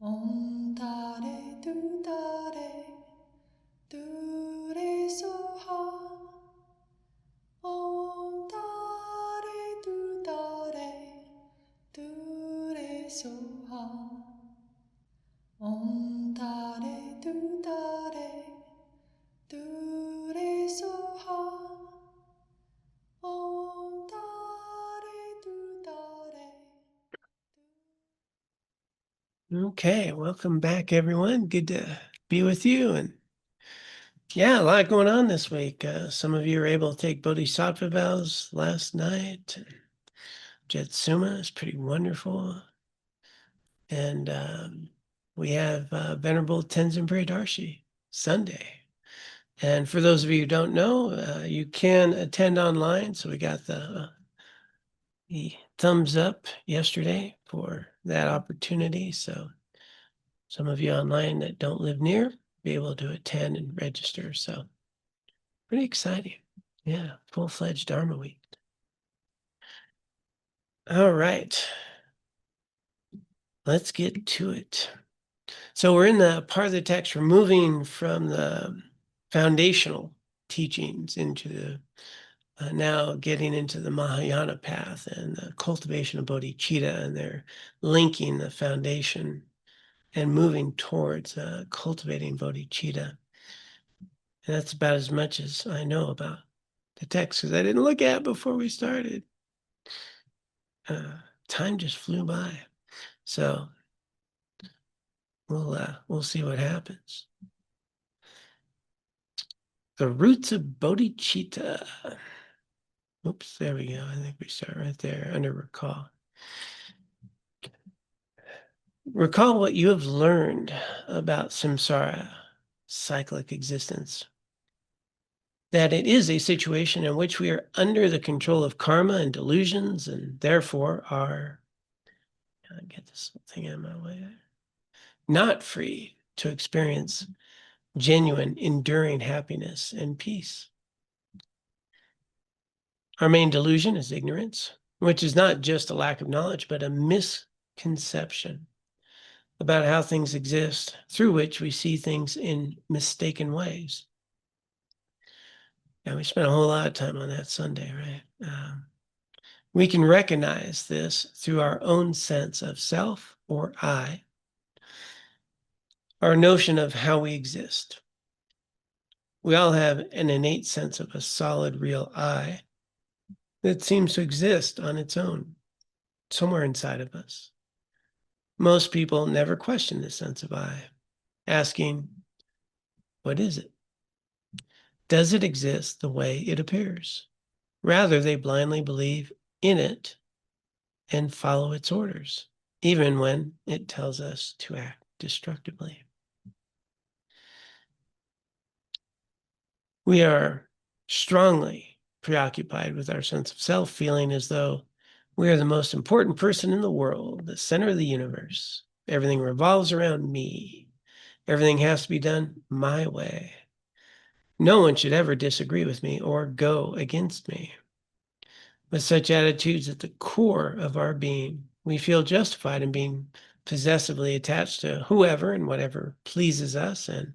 Om Tare Tu Tare Tu Re Soha. Om Tare Tu Tare Tu Re Soha. Om Tare Tu Tare Tu Re Soha. Om Tare Tu Tare. Okay, welcome back, everyone. Good to be with you. And yeah, a lot going on this week. Some of you were able to take Bodhisattva vows last night. Jetsuma is pretty wonderful. And we have Venerable Tenzin Darshi Sunday. And for those of you who don't know, you can attend online. So we got the thumbs up yesterday for that opportunity. So some of you online that don't live near be able to attend and register. So pretty exciting. Yeah, full-fledged Dharma week. All right. Let's get to it. So we're in the part of the text, we're moving from the foundational teachings into the now getting into the Mahayana path and the cultivation of bodhicitta, and they're linking the foundation and moving towards cultivating bodhicitta. And that's about as much as I know about the text, because I didn't look at it before we started. Time just flew by. So we'll see what happens. The roots of bodhicitta. Oops, there we go. I think we start right there under recall. Recall what you have learned about samsara, cyclic existence. That it is a situation in which we are under the control of karma and delusions, and therefore are, get this thing out of my way, not free to experience genuine, enduring happiness and peace. Our main delusion is ignorance, which is not just a lack of knowledge, but a misconception about how things exist, through which we see things in mistaken ways. And we spent a whole lot of time on that Sunday, right? We can recognize this through our own sense of self or I, our notion of how we exist. We all have an innate sense of a solid, real I that seems to exist on its own, somewhere inside of us. Most people never question this sense of I, asking, what is it? Does it exist the way it appears? Rather, they blindly believe in it and follow its orders, even when it tells us to act destructively. We are strongly preoccupied with our sense of self, feeling as though we are the most important person in the world, the center of the universe. Everything revolves around me. Everything has to be done my way. No one should ever disagree with me or go against me. With such attitudes at the core of our being, we feel justified in being possessively attached to whoever and whatever pleases us, and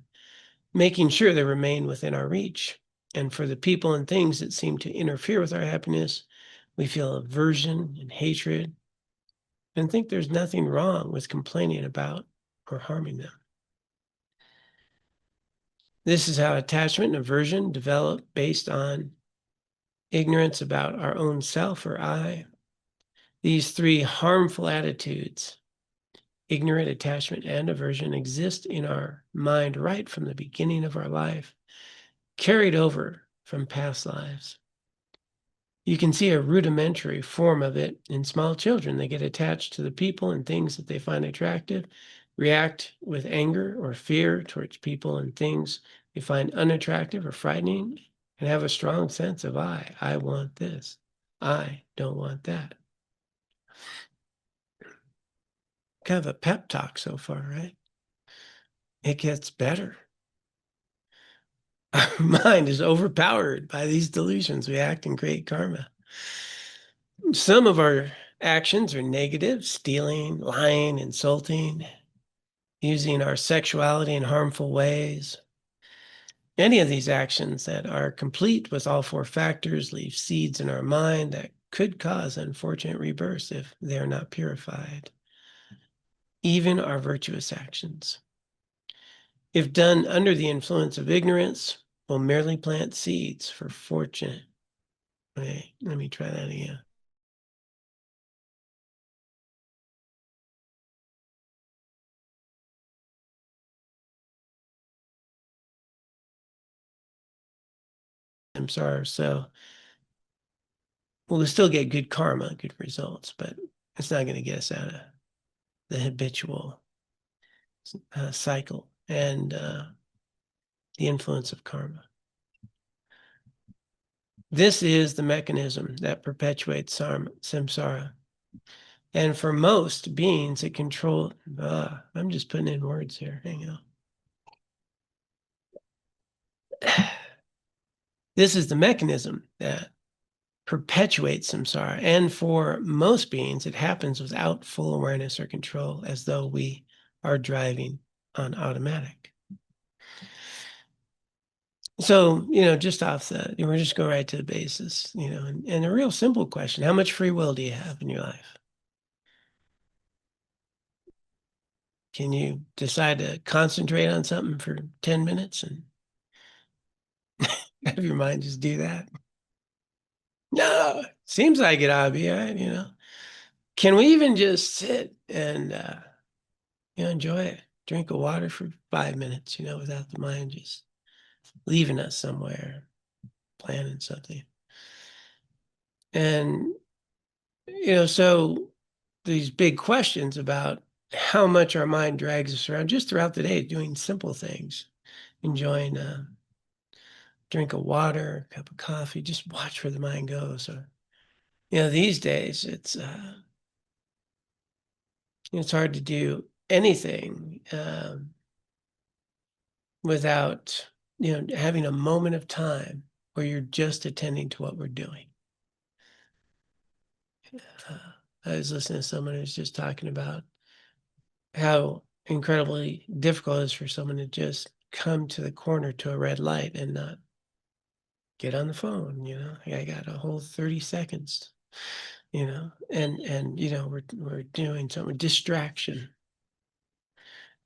making sure they remain within our reach. And for the people and things that seem to interfere with our happiness, we feel aversion and hatred and think there's nothing wrong with complaining about or harming them. This is how attachment and aversion develop, based on ignorance about our own self or I. These three harmful attitudes, ignorant, attachment, and aversion, exist in our mind right from the beginning of our life, carried over from past lives. You can see a rudimentary form of it in small children. They get attached to the people and things that they find attractive, react with anger or fear towards people and things they find unattractive or frightening, and have a strong sense of I want this. I don't want that. Kind of a pep talk so far, right? It gets better. Our mind is overpowered by these delusions. We act in great karma. Some of our actions are negative: stealing, lying, insulting. using our sexuality in harmful ways. Any of these actions that are complete with all four factors leave seeds in our mind that could cause unfortunate rebirths if they are not purified. Even our virtuous actions, if done under the influence of ignorance, will merely plant seeds for fortune. Wait, let me try that again. I'm sorry. So we'll still get good karma, good results, but it's not going to get us out of the habitual cycle and the influence of karma. This is the mechanism that perpetuates samsara. And for most beings, it controls. I'm just putting in words here. Hang on. This is the mechanism that perpetuates samsara. And for most beings, it happens without full awareness or control, as though we are driving on automatic. So, just off that, we're just going right to the basis, and a real simple question: how much free will do you have in your life? Can you decide to concentrate on something for 10 minutes and have your mind just do that? No, seems like it ought to be, right? Can we even just sit and, enjoy it? Drink of water for 5 minutes, without the mind just leaving us somewhere, planning something. And, so these big questions about how much our mind drags us around just throughout the day, doing simple things, enjoying a drink of water, a cup of coffee, just watch where the mind goes. Or, these days it's hard to do anything without, having a moment of time where you're just attending to what we're doing. I was listening to someone who's just talking about how incredibly difficult it is for someone to just come to the corner to a red light and not get on the phone. I got a whole 30 seconds, and we're doing something, distraction.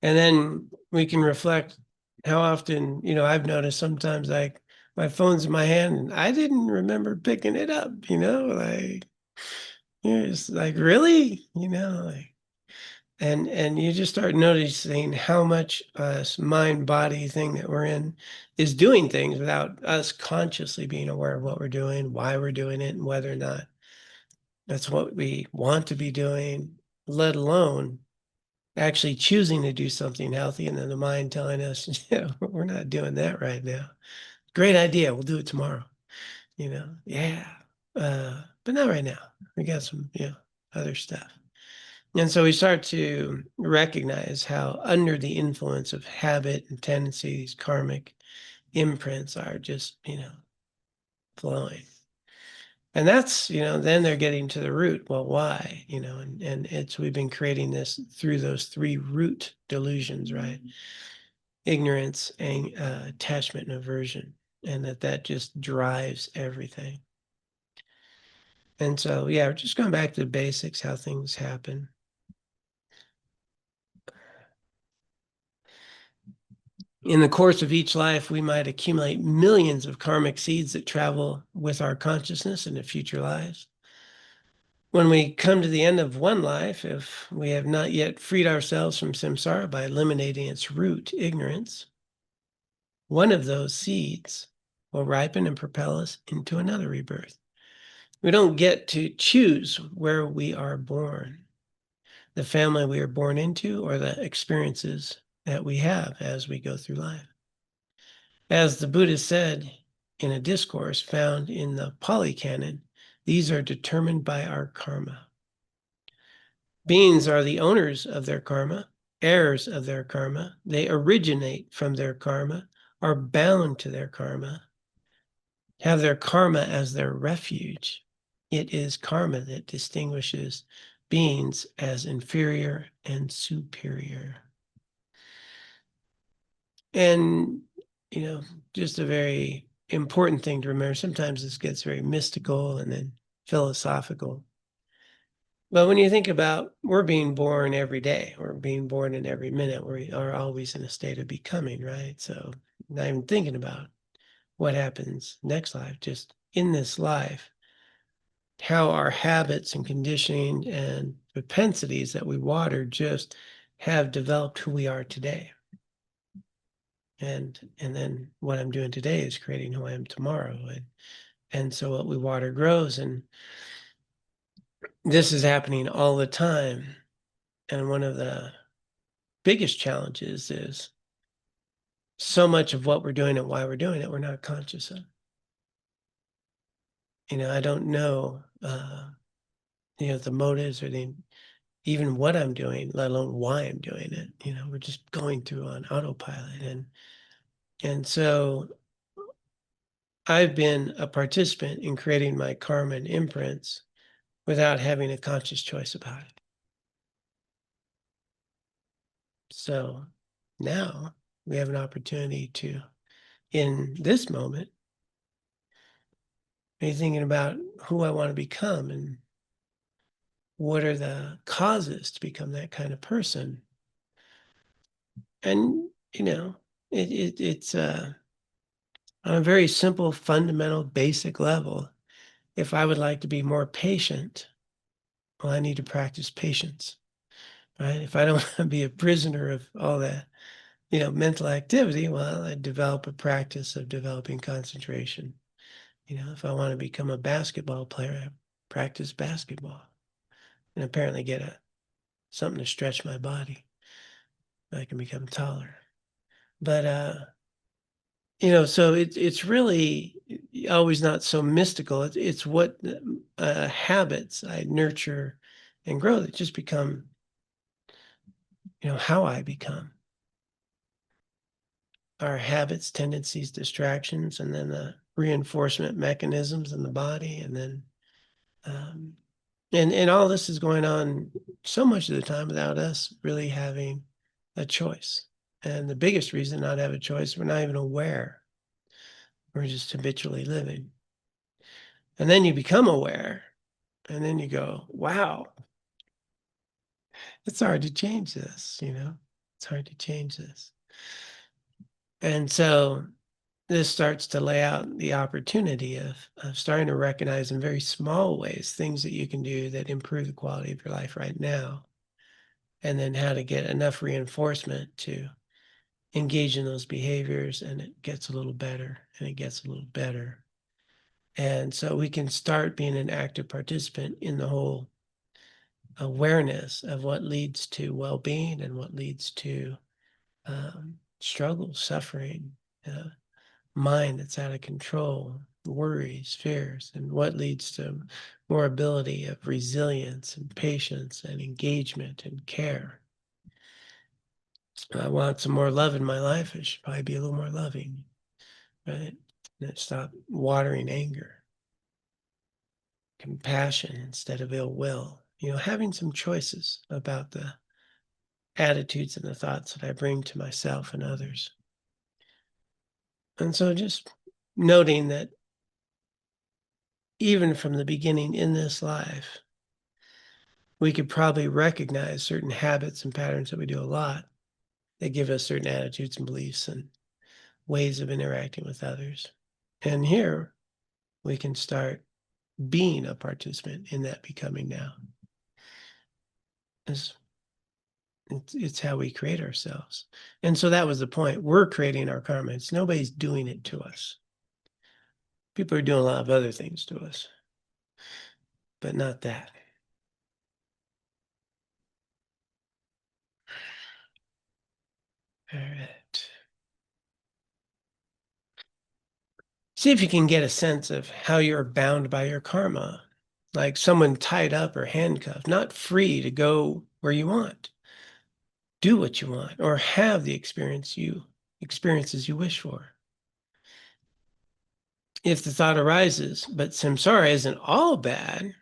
And then we can reflect how often, I've noticed sometimes like my phone's in my hand and I didn't remember picking it up, like, it's like, really, like, and you just start noticing how much mind body thing that we're in is doing things without us consciously being aware of what we're doing, why we're doing it, and whether or not that's what we want to be doing, let alone actually choosing to do something healthy, and then the mind telling us, we're not doing that right now. Great idea. We'll do it tomorrow. Yeah. But not right now. We got some, other stuff. And so we start to recognize how under the influence of habit and tendencies, karmic imprints are just, flowing. And that's, then they're getting to the root. Well, why? And we've been creating this through those three root delusions, right? Ignorance, attachment, and aversion. And that just drives everything. And so, we're just going back to the basics, how things happen. In the course of each life, we might accumulate millions of karmic seeds that travel with our consciousness into future lives. When we come to the end of one life, if we have not yet freed ourselves from samsara by eliminating its root, ignorance, one of those seeds will ripen and propel us into another rebirth. We don't get to choose where we are born, the family we are born into, or the experiences that we have as we go through life. As the Buddha said in a discourse found in the Pali Canon, these are determined by our karma. Beings are the owners of their karma, heirs of their karma. They originate from their karma, are bound to their karma, have their karma as their refuge. It is karma that distinguishes beings as inferior and superior. And, just a very important thing to remember. Sometimes this gets very mystical and then philosophical. But when you think about, we're being born every day, we're being born in every minute, we are always in a state of becoming, right? So not even thinking about what happens next life, just in this life, how our habits and conditioning and propensities that we water just have developed who we are today. And then what I'm doing today is creating who I am tomorrow. And so what we water grows, and this is happening all the time. And one of the biggest challenges is so much of what we're doing and why we're doing it, we're not conscious of. I don't know, the motives or even what I'm doing, let alone why I'm doing it. We're just going through on autopilot. And so I've been a participant in creating my karma and imprints without having a conscious choice about it. So now we have an opportunity to, in this moment, be thinking about who I want to become and what are the causes to become that kind of person. And, it's on a very simple, fundamental, basic level. If I would like to be more patient, well, I need to practice patience, right? If I don't want to be a prisoner of all that, mental activity, well, I develop a practice of developing concentration. If I want to become a basketball player, I practice basketball and apparently get something to stretch my body. I can become taller. But, so it's really always not so mystical. It's what habits I nurture and grow that just become, how I become. Our habits, tendencies, distractions, and then the reinforcement mechanisms in the body. And then, and all this is going on so much of the time without us really having a choice. And the biggest reason not have a choice, we're not even aware. We're just habitually living. And then you become aware, and then you go, wow, it's hard to change this, It's hard to change this. And so this starts to lay out the opportunity of starting to recognize in very small ways things that you can do that improve the quality of your life right now, and then how to get enough reinforcement to engage in those behaviors, and it gets a little better, and it gets a little better. And so we can start being an active participant in the whole awareness of what leads to well-being and what leads to struggle, suffering, mind that's out of control, worries, fears, and what leads to more ability of resilience and patience and engagement and care. I want some more love in my life. I should probably be a little more loving, right? And stop watering anger, compassion instead of ill will. Having some choices about the attitudes and the thoughts that I bring to myself and others. And so just noting that even from the beginning in this life, we could probably recognize certain habits and patterns that we do a lot that give us certain attitudes and beliefs and ways of interacting with others. And here we can start being a participant in that becoming now. It's how we create ourselves. And so that was the point. We're creating our karma. It's nobody's doing it to us. People are doing a lot of other things to us, but not that. All right. See if you can get a sense of how you're bound by your karma, like someone tied up or handcuffed, not free to go where you want, do what you want, or have the experiences you wish for. If the thought arises, but samsara isn't all bad,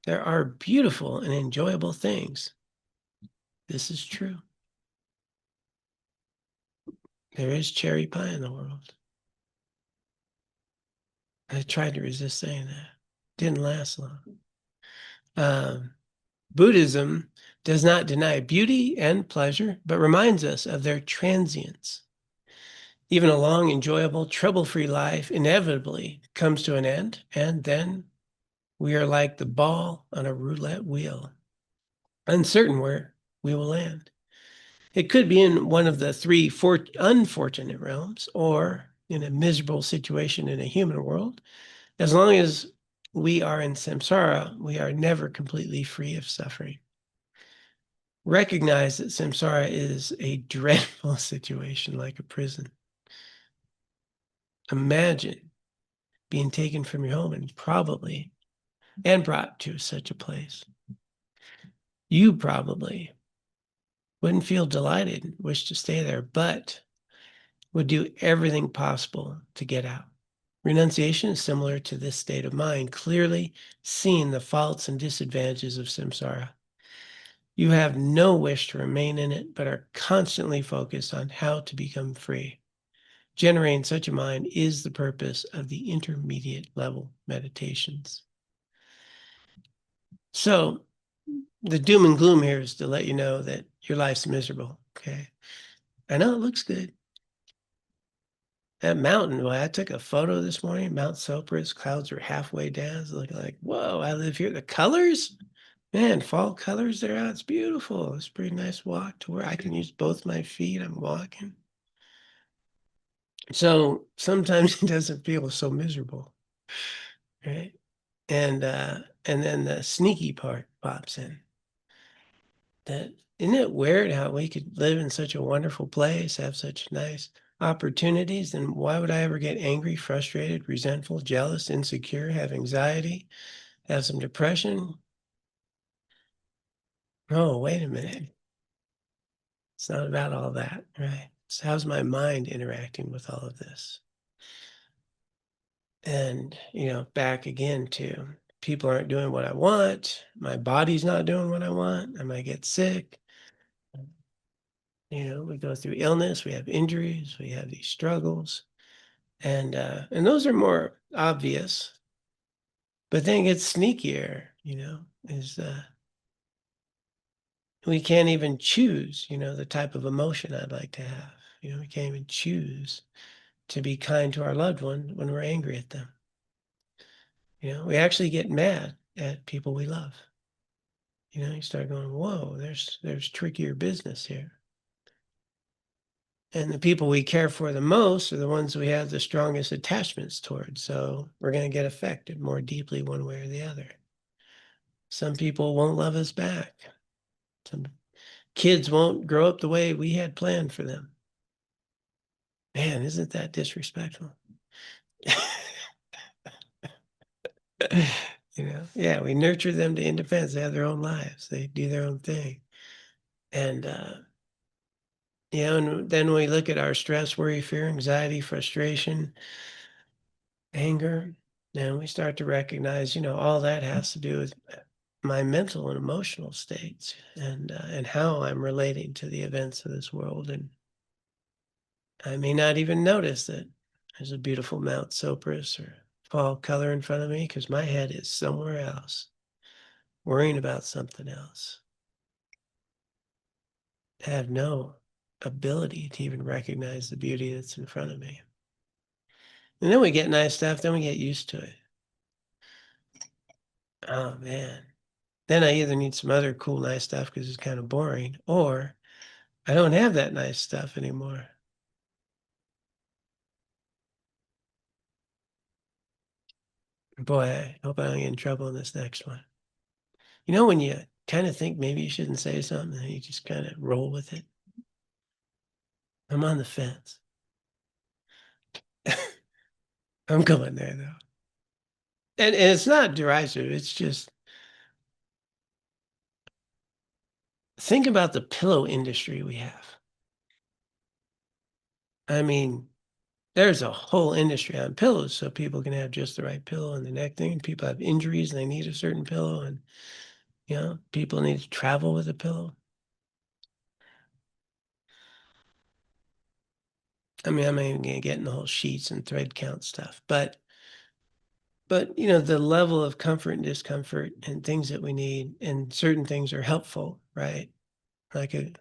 there are beautiful and enjoyable things. This is true. There is cherry pie in the world. I tried to resist saying that. Didn't last long. Buddhism does not deny beauty and pleasure, but reminds us of their transience. Even a long, enjoyable, trouble-free life inevitably comes to an end, and then we are like the ball on a roulette wheel, uncertain where we will land. It could be in one of the three unfortunate realms, or in a miserable situation in a human world. As long as we are in samsara, we are never completely free of suffering. Recognize that samsara is a dreadful situation, like a prison. Imagine being taken from your home and brought to such a place. You probably wouldn't feel delighted and wish to stay there, but would do everything possible to get out. Renunciation is similar to this state of mind, clearly seeing the faults and disadvantages of samsara. You have no wish to remain in it, but are constantly focused on how to become free. Generating such a mind is the purpose of the intermediate level meditations. So the doom and gloom here is to let you know that your life's miserable, okay? I know it looks good. That mountain, well, I took a photo this morning, Mount Sopris, clouds are halfway down. It's looking like, whoa, I live here. The colors, man, fall colors, they're out. It's beautiful. It's a pretty nice walk to where I can use both my feet. I'm walking. So sometimes it doesn't feel so miserable, right? And then the sneaky part pops in. That isn't it weird how we could live in such a wonderful place, have such nice opportunities, and why would I ever get angry, frustrated, resentful, jealous, insecure, have anxiety, have some depression? Oh, wait a minute. It's not about all that, right? So how's my mind interacting with all of this? And, back again to people aren't doing what I want. My body's not doing what I want. I might get sick. We go through illness, we have injuries, we have these struggles. And those are more obvious, but then it gets sneakier, is we can't even choose, the type of emotion I'd like to have. We can't even choose to be kind to our loved one when we're angry at them. We actually get mad at people we love. You start going, whoa, there's trickier business here. And the people we care for the most are the ones we have the strongest attachments towards. So we're going to get affected more deeply one way or the other. Some people won't love us back. Some kids won't grow up the way we had planned for them. Man, isn't that disrespectful? Yeah, we nurture them to independence. They have their own lives. They do their own thing. And, and then we look at our stress, worry, fear, anxiety, frustration, anger, and we start to recognize, all that has to do with my mental and emotional states and how I'm relating to the events of this world. And I may not even notice that there's a beautiful Mount Sopris or fall color in front of me because my head is somewhere else, worrying about something else. I have no ability to even recognize the beauty that's in front of me. And then we get nice stuff, then we get used to it. Oh, man. Then I either need some other cool, nice stuff because it's kind of boring, or I don't have that nice stuff anymore. Boy, I hope I don't get in trouble in this next one. When you kind of think maybe you shouldn't say something and you just kind of roll with it? I'm on the fence. I'm going there, though. And it's not derisive. It's just think about the pillow industry we have. I mean, there's a whole industry on pillows so people can have just the right pillow and the neck thing. People have injuries and they need a certain pillow. And, people need to travel with a pillow. I mean, I'm not even going to get in the whole sheets and thread count stuff, but the level of comfort and discomfort and things that we need, and certain things are helpful, right? Like a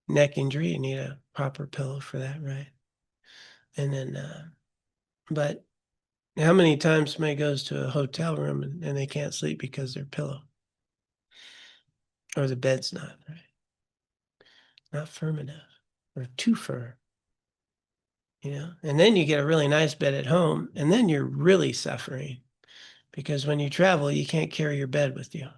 neck injury, you need a proper pillow for that, right? And then, but how many times somebody goes to a hotel room and they can't sleep because their pillow or the bed's not right, not firm enough or too firm, and then you get a really nice bed at home, and then you're really suffering because when you travel, you can't carry your bed with you.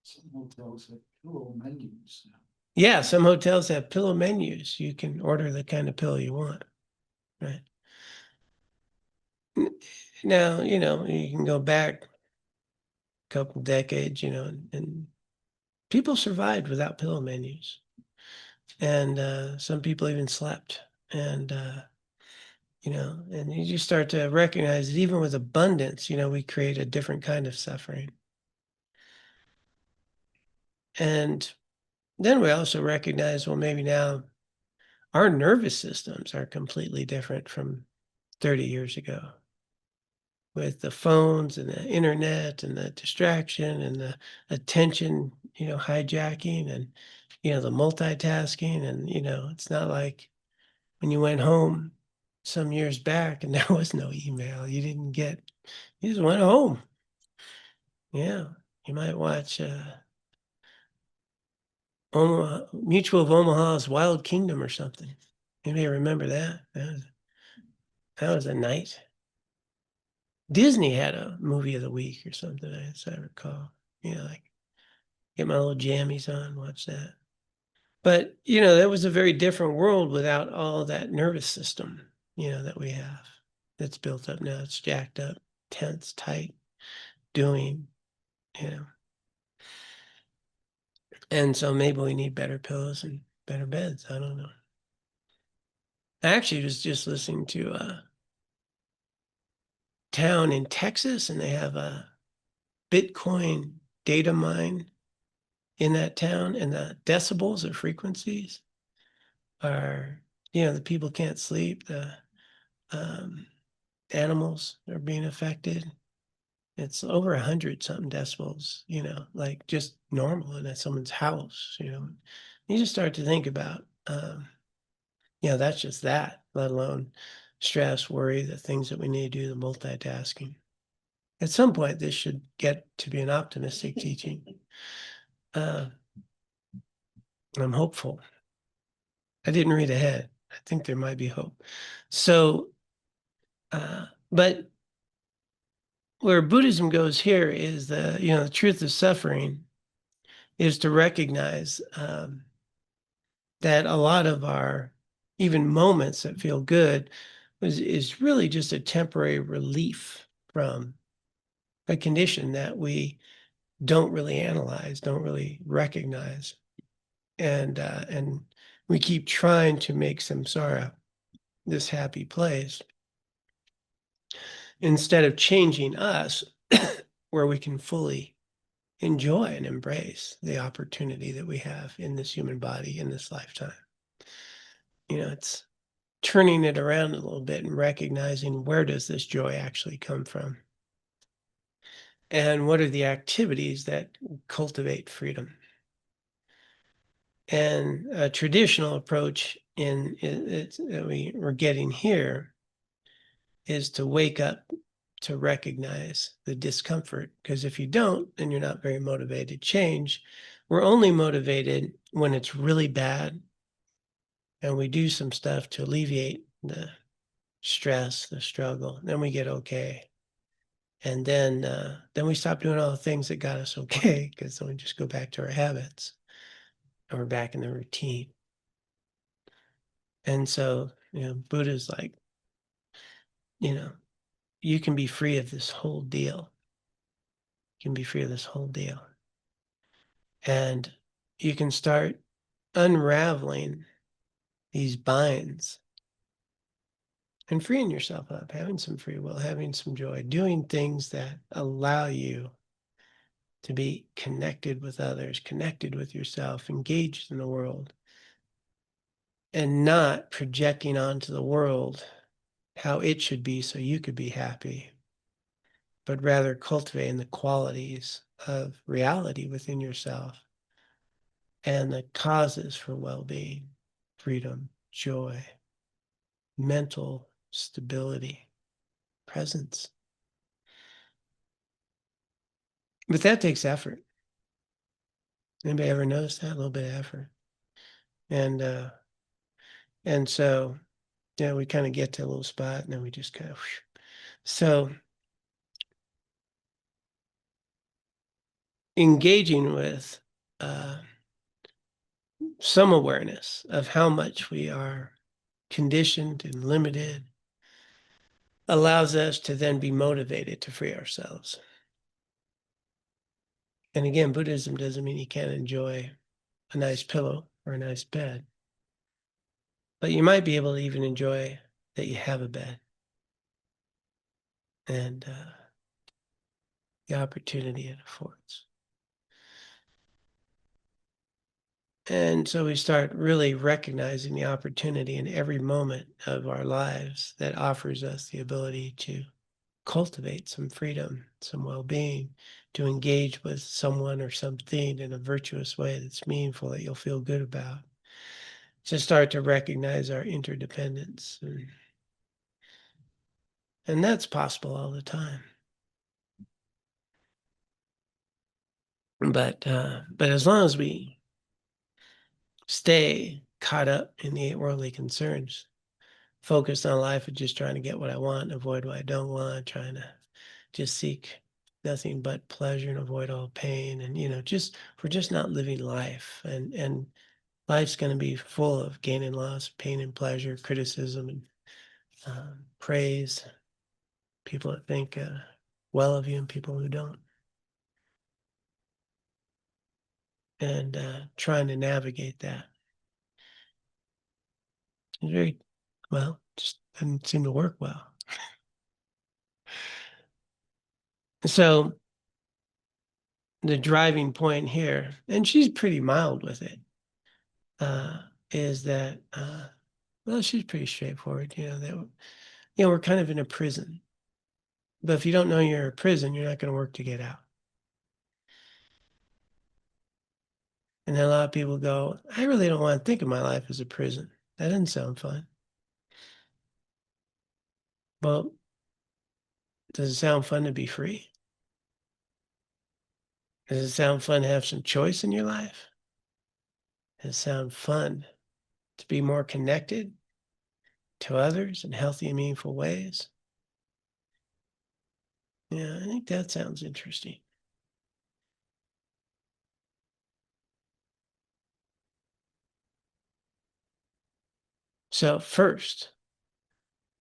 Some hotels have pillow menus now. Yeah, some hotels have pillow menus. You can order the kind of pillow you want, right? Now, you can go back a couple decades, and people survived without pillow menus. And some people even slept. And you just start to recognize that even with abundance, we create a different kind of suffering. And then we also recognize, well, maybe now our nervous systems are completely different from 30 years ago with the phones and the internet and the distraction and the attention, hijacking and, the multitasking. And, it's not like when you went home some years back and there was no email, you just went home. Yeah. You might watch Mutual of Omaha's Wild Kingdom or something. Anybody remember that? That was a night. Disney had a movie of the week or something, as I recall. Like get my little jammies on, watch that. But, that was a very different world without all that nervous system, that we have. That's built up now. It's jacked up, tense, tight, doing, And so maybe we need better pillows and better beds. I don't know. I actually was just listening to a town in Texas, and they have a Bitcoin data mine in that town, and the decibels or frequencies are, the people can't sleep, the animals are being affected. It's over 100 something decibels, like just normal in someone's house, You just start to think about, that's just that, let alone stress, worry, the things that we need to do, the multitasking. At some point, this should get to be an optimistic teaching. I'm hopeful. I didn't read ahead. I think there might be hope. So, but where Buddhism goes here is the truth of suffering is to recognize that a lot of our even moments that feel good is really just a temporary relief from a condition that we don't really analyze, don't really recognize. And we keep trying to make samsara this happy place instead of changing us where we can fully enjoy and embrace the opportunity that we have in this human body in this lifetime. It's turning it around a little bit and recognizing, where does this joy actually come from? And what are the activities that cultivate freedom? And a traditional approach that we're getting here is to wake up to recognize the discomfort. Because if you don't, then you're not very motivated to change. We're only motivated when it's really bad and we do some stuff to alleviate the stress, the struggle. Then we get okay. And then we stop doing all the things that got us okay, because then we just go back to our habits and we're back in the routine. And so, Buddha's like, you can be free of this whole deal. You can be free of this whole deal. And you can start unraveling these binds and freeing yourself up, having some free will, having some joy, doing things that allow you to be connected with others, connected with yourself, engaged in the world. and not projecting onto the world how it should be so you could be happy, but rather cultivating the qualities of reality within yourself and the causes for well-being, freedom, joy, mental stability, presence. But that takes effort. Anybody ever notice that? A little bit of effort. And so, yeah, we kind of get to a little spot and then we just kind of, so engaging with some awareness of how much we are conditioned and limited allows us to then be motivated to free ourselves. And again, Buddhism doesn't mean you can't enjoy a nice pillow or a nice bed, but you might be able to even enjoy that you have a bed and the opportunity it affords. And so we start really recognizing the opportunity in every moment of our lives that offers us the ability to cultivate some freedom, some well-being, to engage with someone or something in a virtuous way that's meaningful, that you'll feel good about. To start to recognize our interdependence. And that's possible all the time. But as long as we stay caught up in the 8 worldly concerns, focused on life and just trying to get what I want, avoid what I don't want, trying to just seek nothing but pleasure and avoid all pain. And, we're just not living life. And life's going to be full of gain and loss, pain and pleasure, criticism and praise, people that think well of you and people who don't. And trying to navigate that. It's very, well, just doesn't seem to work well. So the driving point here, and she's pretty mild with it, is that, well, she's pretty straightforward, that, we're kind of in a prison. But if you don't know you're in a prison, you're not going to work to get out. And then a lot of people go, I really don't want to think of my life as a prison. That doesn't sound fun. Well, does it sound fun to be free? Does it sound fun to have some choice in your life? Does it sound fun to be more connected to others in healthy and meaningful ways? Yeah, I think that sounds interesting. So first,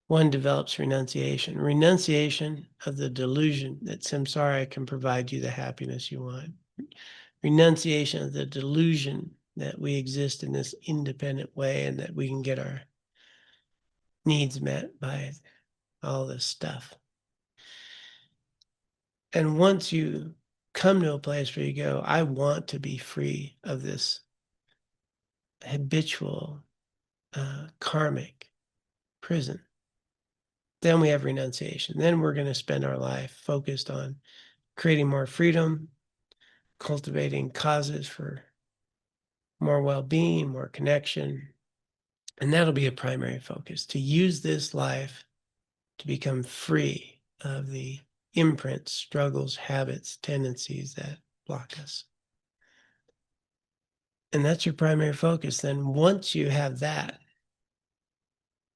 one develops renunciation. Renunciation of the delusion that samsara can provide you the happiness you want. Renunciation of the delusion that we exist in this independent way and that we can get our needs met by all this stuff. And once you come to a place where you go, I want to be free of this habitual, karmic prison, then we have renunciation. Then we're going to spend our life focused on creating more freedom, cultivating causes for more well-being, more connection. And that'll be a primary focus, to use this life to become free of the imprints, struggles, habits, tendencies that block us. And that's your primary focus. Then once you have that,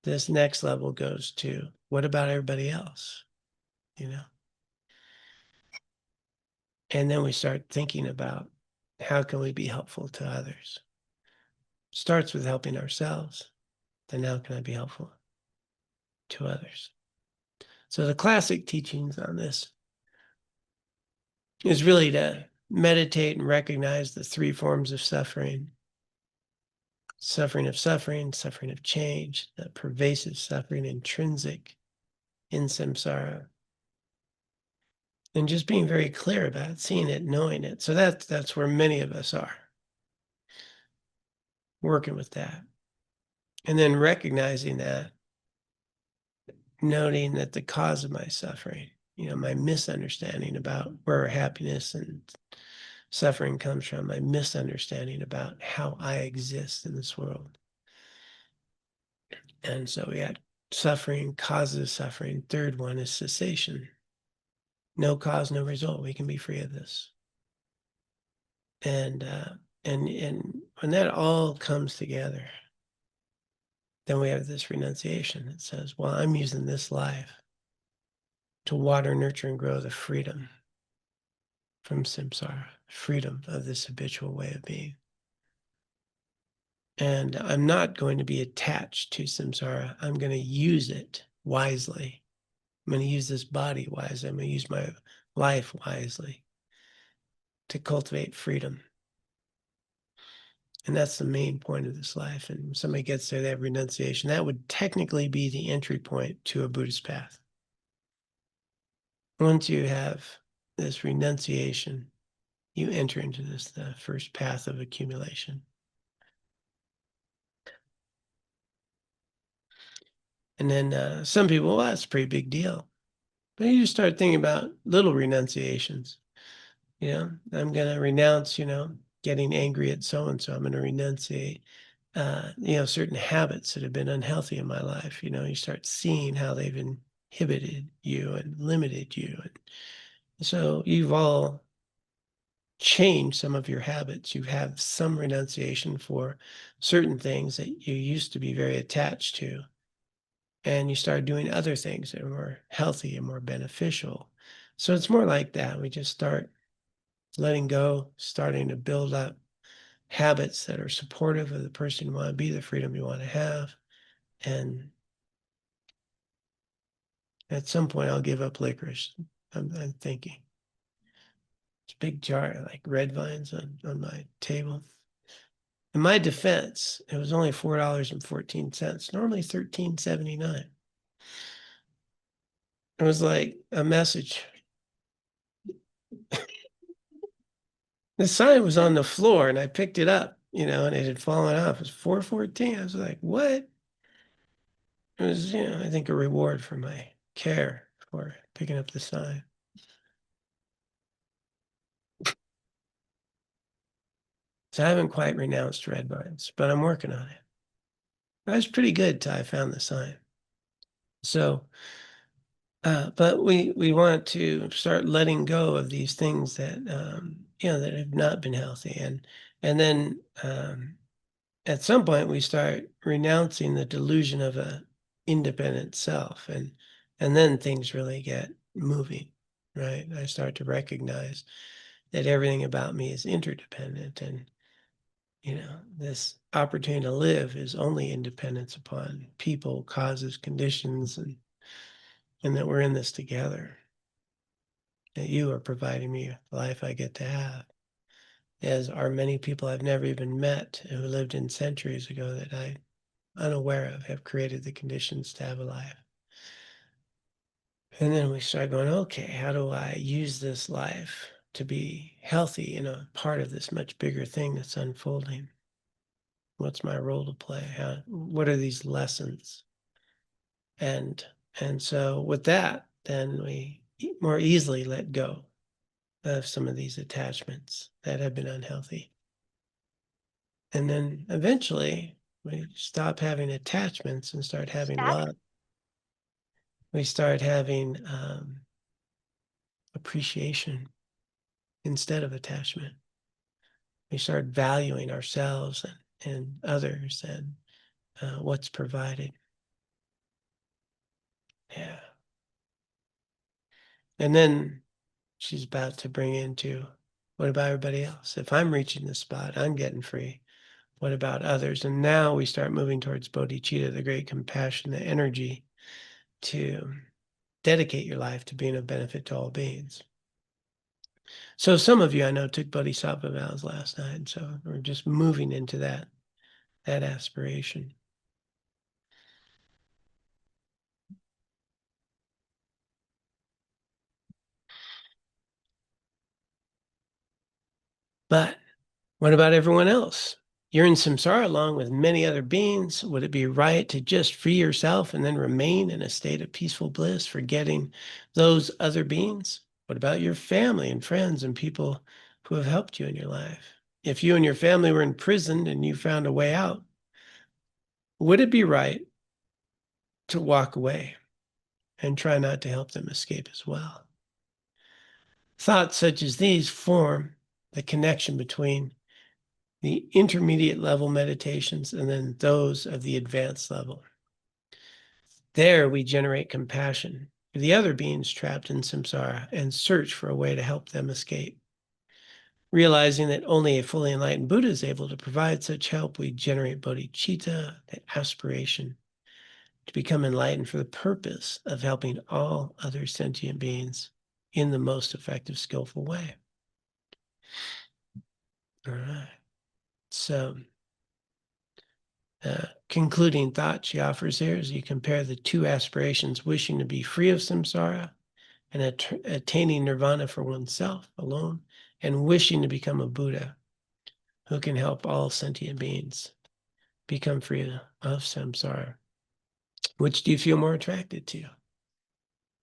this next level goes to, what about everybody else? And then we start thinking about, how can we be helpful to others? Starts with helping ourselves. Then how can I be helpful to others? So the classic teachings on this is really to meditate and recognize the 3 forms of suffering. Suffering of suffering, suffering of change, the pervasive suffering intrinsic in samsara. And just being very clear about it, seeing it, knowing it. So that's where many of us are, working with that. And then recognizing that, noting that the cause of my suffering, my misunderstanding about where happiness and suffering comes from, my misunderstanding about how I exist in this world. And so we had suffering, causes suffering. Third one is cessation. No cause, no result. We can be free of this. And when that all comes together, then we have this renunciation that says, well, I'm using this life to water, nurture, and grow the freedom from samsara, freedom of this habitual way of being. And I'm not going to be attached to samsara. I'm going to use it wisely. I'm going to use this body wisely. I'm going to use my life wisely to cultivate freedom. And that's the main point of this life. And when somebody gets there, they have renunciation. That would technically be the entry point to a Buddhist path. Once you have this renunciation, you enter into the first path of accumulation. And then some people, well, that's a pretty big deal. But you just start thinking about little renunciations. I'm going to renounce, getting angry at so-and-so. I'm going to renunciate, certain habits that have been unhealthy in my life. You start seeing how they've inhibited you and limited you. And so you've all changed some of your habits. You have some renunciation for certain things that you used to be very attached to. And you start doing other things that are more healthy and more beneficial. So it's more like that. We just start letting go, starting to build up habits that are supportive of the person you want to be, the freedom you want to have. And at some point, I'll give up licorice. I'm thinking. It's a big jar, like red vines on my table. In my defense, it was only $4.14, normally $13.79. It was like a message. The sign was on the floor and I picked it up, and it had fallen off. It was $4.14. I was like, what? It was, I think a reward for my care for picking up the sign. So I haven't quite renounced red vines, but I'm working on it. I was pretty good till I found the sign. So, but we want to start letting go of these things that that have not been healthy, and then at some point we start renouncing the delusion of a independent self, and then things really get moving, right? I start to recognize that everything about me is interdependent, and this opportunity to live is only independence upon people, causes, conditions, and that we're in this together. That you are providing me the life I get to have, as are many people I've never even met who lived in centuries ago that I'm unaware of have created the conditions to have a life. And then we start going, okay, how do I use this life to be healthy in a part of this much bigger thing that's unfolding? What's my role to play? What are these lessons? And so with that, then we more easily let go of some of these attachments that have been unhealthy. And then eventually we stop having attachments and start having love. We start having appreciation instead of attachment. We start valuing ourselves and others and what's provided. Yeah. And then she's about to bring into, what about everybody else? If I'm reaching this spot, I'm getting free. What about others? And now we start moving towards Bodhicitta, the great compassion, the energy to dedicate your life to being of benefit to all beings. So some of you I know took Bodhisattva vows last night, so we're just moving into that aspiration. But what about everyone else? You're in samsara along with many other beings. Would it be right to just free yourself and then remain in a state of peaceful bliss, forgetting those other beings? What about your family and friends and people who have helped you in your life? If you and your family were imprisoned and you found a way out, would it be right to walk away and try not to help them escape as well? Thoughts such as these form the connection between the intermediate level meditations and then those of the advanced level. There we generate compassion for the other beings trapped in samsara and search for a way to help them escape. Realizing that only a fully enlightened Buddha is able to provide such help, we generate bodhicitta, the aspiration to become enlightened for the purpose of helping all other sentient beings in the most effective, skillful way. All right. So, concluding thought she offers here is you compare the two aspirations, wishing to be free of samsara and attaining nirvana for oneself alone, and wishing to become a Buddha who can help all sentient beings become free of samsara. Which do you feel more attracted to?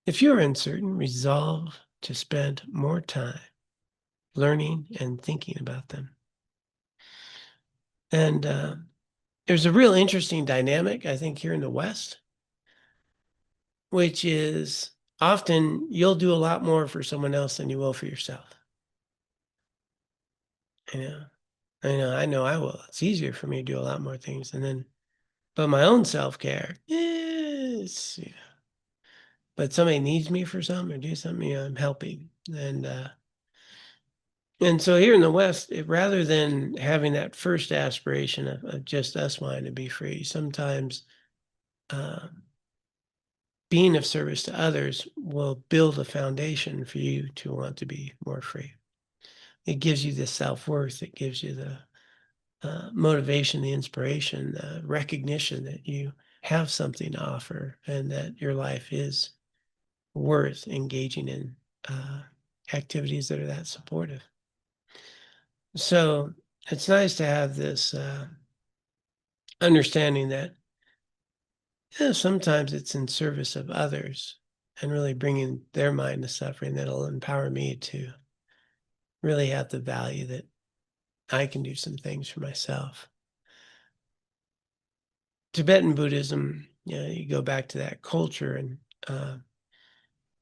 If you're uncertain, resolve to spend more time learning and thinking about them. And there's a real interesting dynamic, I think, here in the West, which is often you'll do a lot more for someone else than you will for yourself. I know I will. It's easier for me to do a lot more things. But my own self-care, is, but somebody needs me for something or do something, I'm helping. And so here in the West, rather than having that first aspiration of just us wanting to be free, sometimes being of service to others will build a foundation for you to want to be more free. It gives you the self-worth. It gives you the motivation, the inspiration, the recognition that you have something to offer and that your life is worth engaging in activities that are that supportive. So it's nice to have this understanding that sometimes it's in service of others and really bringing their mind to suffering that'll empower me to really have the value that I can do some things for myself. Tibetan Buddhism, you go back to that culture and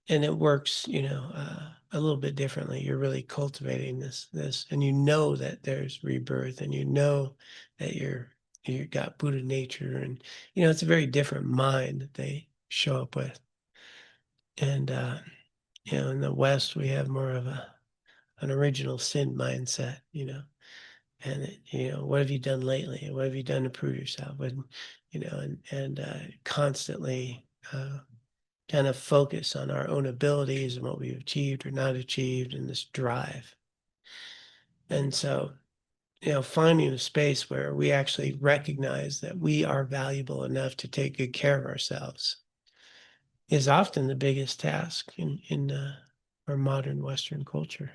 it works, a little bit differently. You're really cultivating this, and you know that there's rebirth, and you know that you got Buddha nature, and it's a very different mind that they show up with. And in the West, we have more of an original sin mindset, and what have you done lately? What have you done to prove yourself? And constantly kind of focus on our own abilities and what we've achieved or not achieved and this drive. And so, finding a space where we actually recognize that we are valuable enough to take good care of ourselves is often the biggest task in our modern Western culture.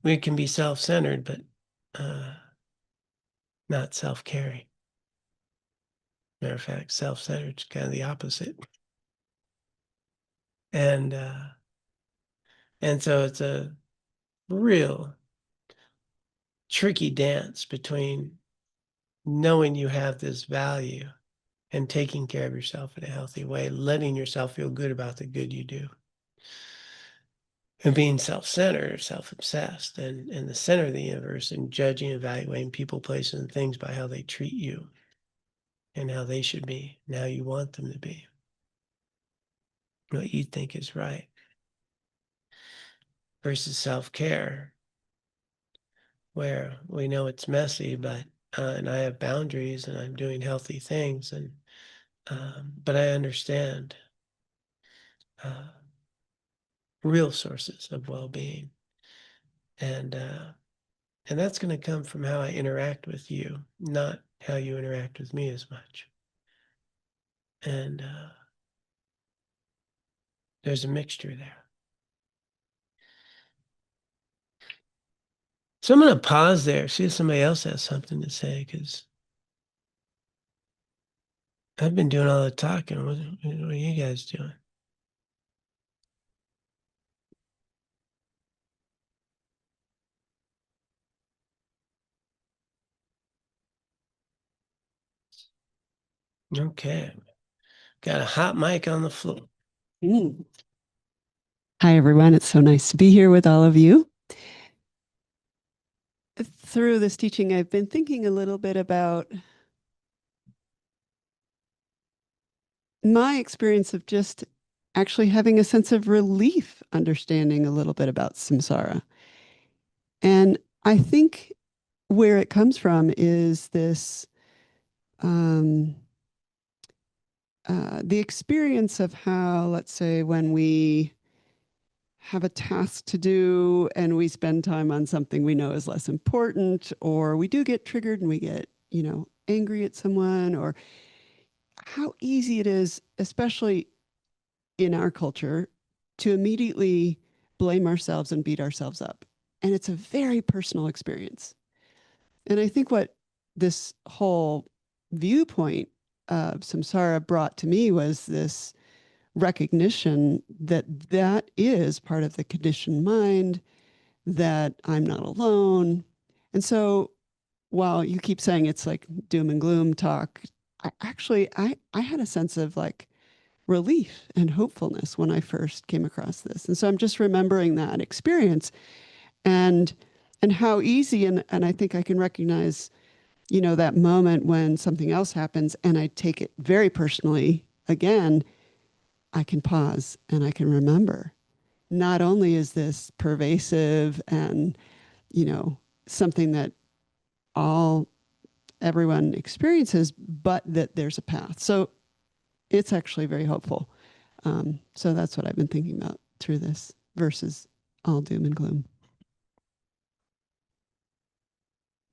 We can be self-centered, but not self-caring. Matter of fact, self-centered is kind of the opposite. And so it's a real tricky dance between knowing you have this value and taking care of yourself in a healthy way, letting yourself feel good about the good you do, and being self-centered or self-obsessed and in the center of the universe and judging, evaluating people, places, and things by how they treat you and how they should be and how you want them to be, what you think is right, versus self-care, where we know it's messy, but and I have boundaries and I'm doing healthy things, and but I understand real sources of well-being, and that's going to come from how I interact with you, not how you interact with me as much. And there's a mixture there. So I'm going to pause there, see if somebody else has something to say, because I've been doing all the talking. What are you guys doing? Okay. Got a hot mic on the floor. Hi, everyone. It's so nice to be here with all of you. Through this teaching, I've been thinking a little bit about my experience of just actually having a sense of relief, understanding a little bit about samsara. And I think where it comes from is this the experience of how, let's say, when we have a task to do and we spend time on something we know is less important, or we do get triggered and we get, angry at someone, or how easy it is, especially in our culture, to immediately blame ourselves and beat ourselves up. And it's a very personal experience. And I think what this whole viewpoint of samsara brought to me was this recognition that that is part of the conditioned mind, that I'm not alone. And so while you keep saying it's like doom and gloom talk, I had a sense of like relief and hopefulness when I first came across this. And so I'm just remembering that experience and how easy, and I think I can recognize, that moment when something else happens and I take it very personally again, I can pause and I can remember. Not only is this pervasive and, something that everyone experiences, but that there's a path. So it's actually very hopeful. So that's what I've been thinking about through this versus all doom and gloom.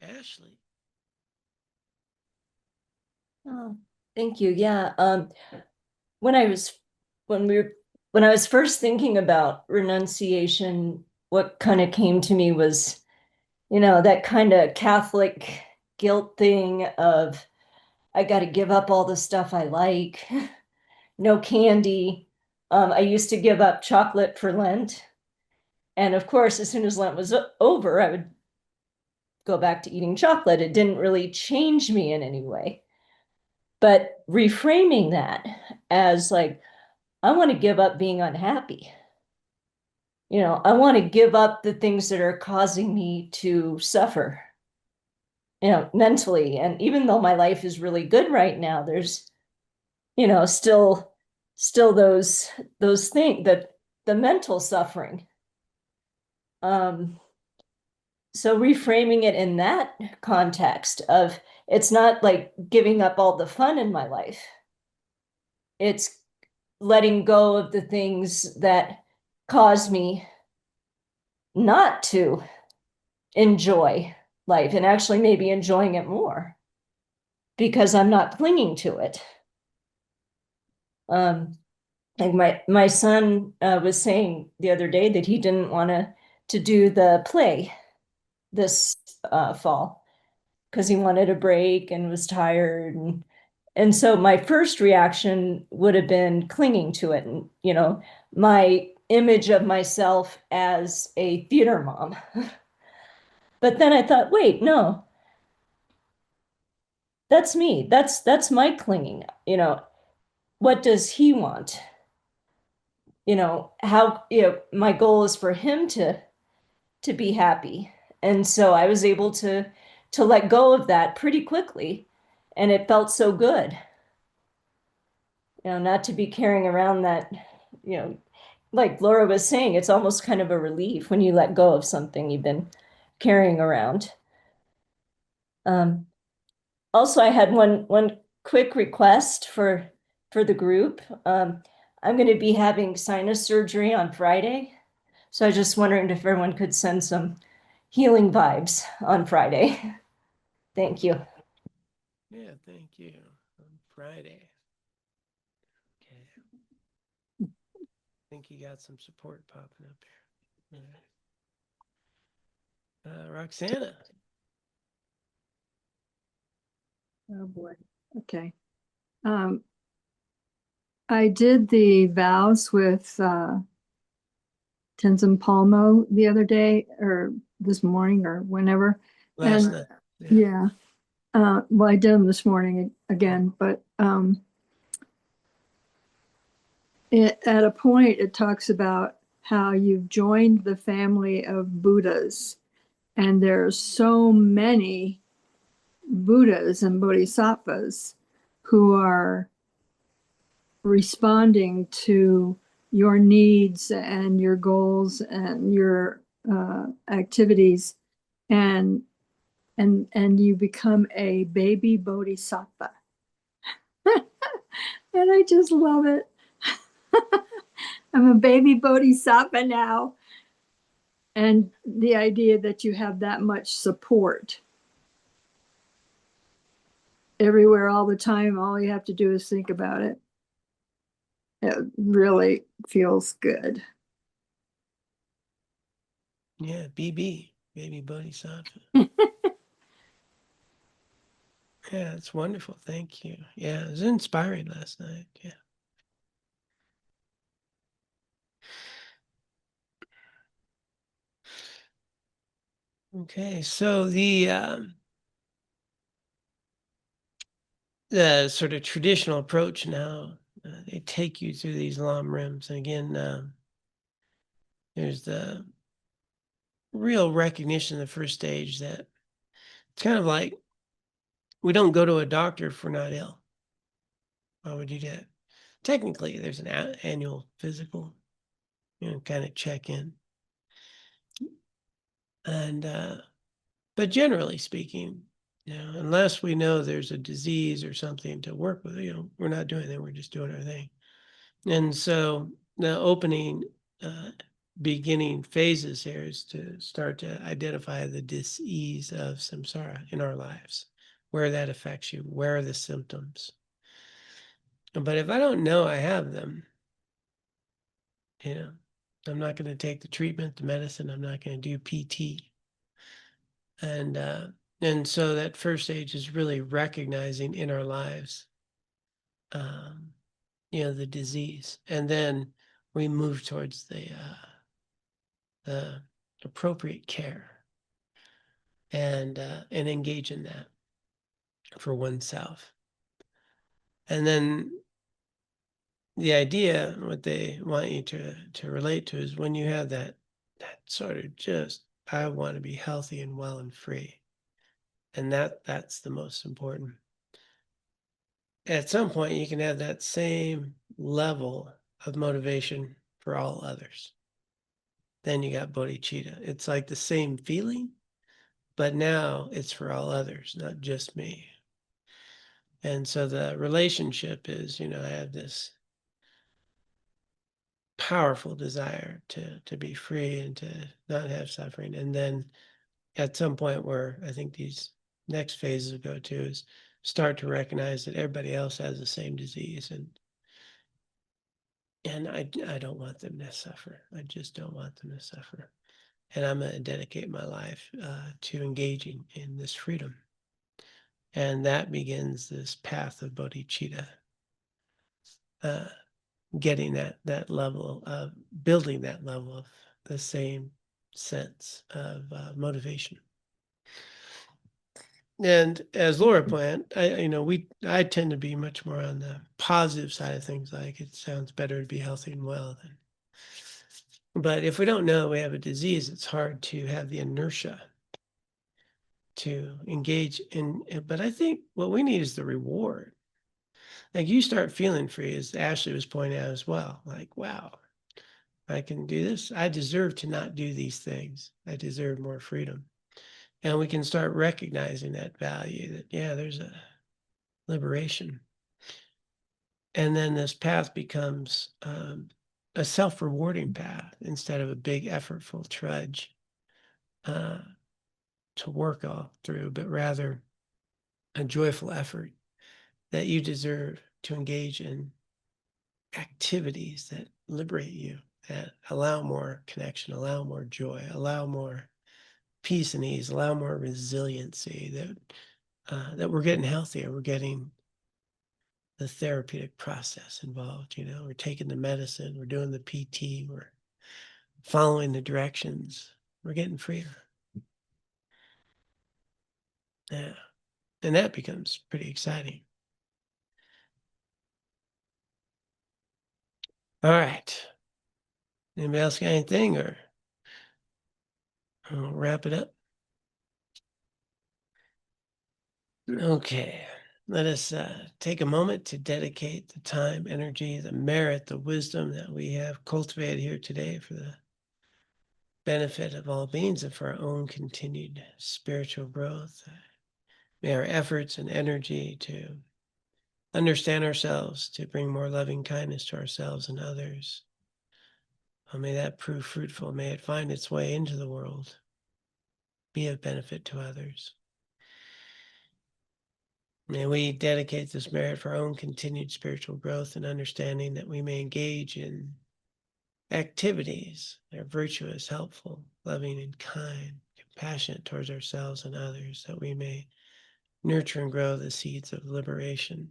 Ashley. Oh, thank you. Yeah. When I was first thinking about renunciation, what kind of came to me was, that kind of Catholic guilt thing of I got to give up all the stuff I like, no candy. I used to give up chocolate for Lent. And of course, as soon as Lent was over, I would go back to eating chocolate. It didn't really change me in any way. But reframing that as like, I want to give up being unhappy. I want to give up the things that are causing me to suffer, mentally. And even though my life is really good right now, there's, still those things, that the mental suffering. So reframing it in that context of, it's not like giving up all the fun in my life. It's letting go of the things that cause me not to enjoy life, and actually maybe enjoying it more because I'm not clinging to it. Like my son was saying the other day that he didn't want to do the play this fall because he wanted a break and was tired, and so my first reaction would have been clinging to it, and my image of myself as a theater mom. But then I thought, wait, no, that's me. That's my clinging. What does he want? How, my goal is for him to be happy. And so I was able to let go of that pretty quickly, and it felt so good. Not to be carrying around that, like Laura was saying, it's almost kind of a relief when you let go of something you've been carrying around. Also, I had one quick request for the group. I'm going to be having sinus surgery on Friday, so I was just wondering if everyone could send some healing vibes on Friday. Thank you. Yeah, thank you. On Friday. Okay. I think you got some support popping up here. Roxana. Oh boy. Okay. I did the vows with Tenzin Palmo the other day, or this morning, or whenever. Last And night. yeah. Well, I did them this morning again, but at a point it talks about how you've joined the family of Buddhas, and there's so many Buddhas and Bodhisattvas who are responding to your needs and your goals and your activities, and you become a baby bodhisattva. And I just love it. I'm a baby bodhisattva now. And the idea that you have that much support everywhere all the time, all you have to do is think about it. It really feels good. Yeah, BB, baby bodhisattva. Yeah, it's wonderful. Thank you. Yeah, it was inspiring last night. Yeah. Okay, so the sort of traditional approach now, they take you through these lam rims, and again, there's the real recognition in the first stage that it's kind of like we don't go to a doctor if we're not ill. Why would you do that? Technically, there's an annual physical, kind of check in, and but generally speaking, unless we know there's a disease or something to work with, we're not doing that. We're just doing our thing. And so the opening, beginning phases here is to start to identify the dis-ease of samsara in our lives, where that affects you, where are the symptoms. But if I don't know I have them, I'm not going to take the treatment, the medicine. I'm not going to do PT. And so that first stage is really recognizing in our lives, the disease, and then we move towards the appropriate care and engage in that for oneself. And then the idea, what they want you to relate to, is when you have that sort of just, I want to be healthy and well and free. And that's the most important. At some point, you can have that same level of motivation for all others. Then you got bodhicitta. It's like the same feeling, but now it's for all others, not just me. And so the relationship is, I have this powerful desire to be free and to not have suffering. And then at some point where I think these next phases will go to is start to recognize that everybody else has the same disease, and I don't want them to suffer. I just don't want them to suffer. And I'm going to dedicate my life to engaging in this freedom. And that begins this path of bodhicitta, getting that level of, building that level of the same sense of motivation. And as Laura pointed, I tend to be much more on the positive side of things. Like, it sounds better to be healthy and well. But if we don't know we have a disease, it's hard to have the inertia to engage in. But I think what we need is the reward. Like, you start feeling free, as Ashley was pointing out as well. Like, wow, I can do this. I deserve to not do these things. I deserve more freedom. And we can start recognizing that value, that, there's a liberation. And then this path becomes a self-rewarding path instead of a big effortful trudge to work all through, but rather a joyful effort that you deserve to engage in activities that liberate you, that allow more connection, allow more joy, allow more peace and ease, allow more resiliency, that we're getting healthier, we're getting the therapeutic process involved. We're taking the medicine, we're doing the PT, we're following the directions, we're getting freer. Yeah. And that becomes pretty exciting. All right. Anybody else got anything, or I'll wrap it up? Okay. Let us take a moment to dedicate the time, energy, the merit, the wisdom that we have cultivated here today for the benefit of all beings and for our own continued spiritual growth. May our efforts and energy to understand ourselves, to bring more loving kindness to ourselves and others, may that prove fruitful. May it find its way into the world, be of benefit to others. May we dedicate this merit for our own continued spiritual growth and understanding, that we may engage in activities that are virtuous, helpful, loving, and kind, compassionate towards ourselves and others, that we may nurture and grow the seeds of liberation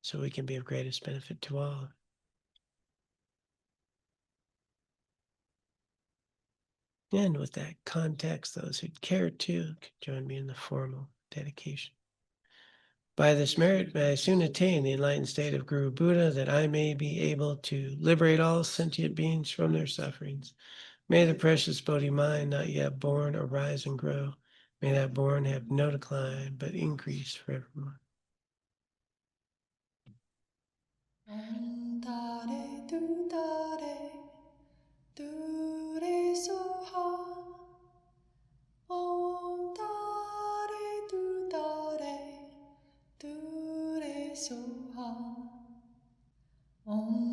so we can be of greatest benefit to all. And with that context, those who care to can join me in the formal dedication. By this merit, may I soon attain the enlightened state of Guru Buddha, that I may be able to liberate all sentient beings from their sufferings. May the precious Bodhi mind, not yet born, arise and grow. May that born have no decline, but increase forevermore. Om Tare Tu Tare, Tu Re Soha. Om Tare Tu Tare, Tu Re Soha. Om